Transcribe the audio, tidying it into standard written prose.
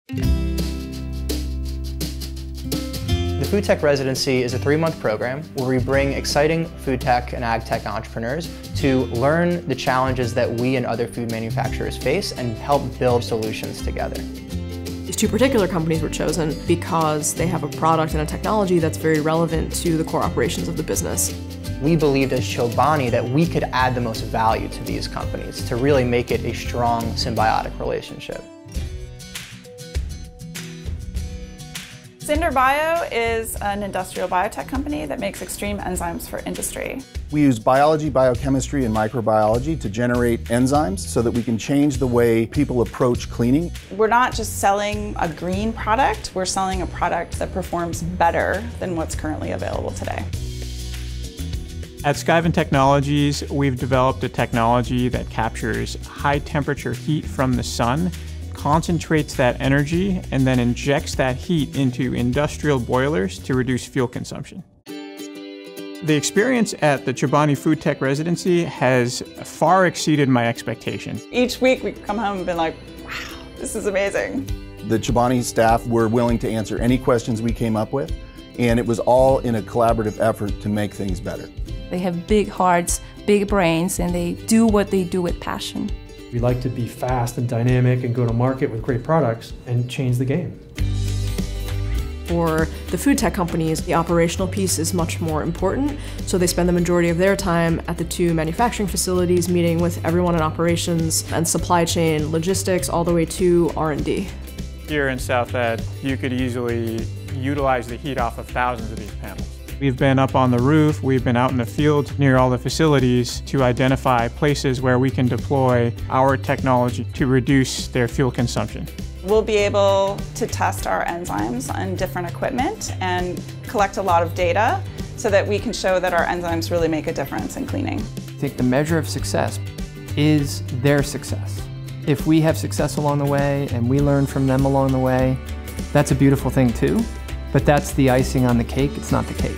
The Food Tech Residency is a 3-month program where we bring exciting food tech and ag tech entrepreneurs to learn the challenges that we and other food manufacturers face and help build solutions together. These 2 particular companies were chosen because they have a product and a technology that's very relevant to the core operations of the business. We believed as Chobani that we could add the most value to these companies to really make it a strong symbiotic relationship. Cinder Bio is an industrial biotech company that makes extreme enzymes for industry. We use biology, biochemistry, and microbiology to generate enzymes so that we can change the way people approach cleaning. We're not just selling a green product, we're selling a product that performs better than what's currently available today. At Skyvan Technologies, we've developed a technology that captures high temperature heat from the sun, concentrates that energy, and then injects that heat into industrial boilers to reduce fuel consumption. The experience at the Chobani Food Tech Residency has far exceeded my expectations. Each week we come home and been like, wow, this is amazing. The Chobani staff were willing to answer any questions we came up with, and it was all in a collaborative effort to make things better. They have big hearts, big brains, and they do what they do with passion. We like to be fast and dynamic and go to market with great products and change the game. For the food tech companies, the operational piece is much more important, so they spend the majority of their time at the 2 manufacturing facilities meeting with everyone in operations and supply chain, logistics, all the way to R&D. Here in South Ed, you could easily utilize the heat off of thousands of these panels. We've been up on the roof, we've been out in the field near all the facilities to identify places where we can deploy our technology to reduce their fuel consumption. We'll be able to test our enzymes on different equipment and collect a lot of data so that we can show that our enzymes really make a difference in cleaning. I think the measure of success is their success. If we have success along the way and we learn from them along the way, that's a beautiful thing too, but that's the icing on the cake, it's not the cake.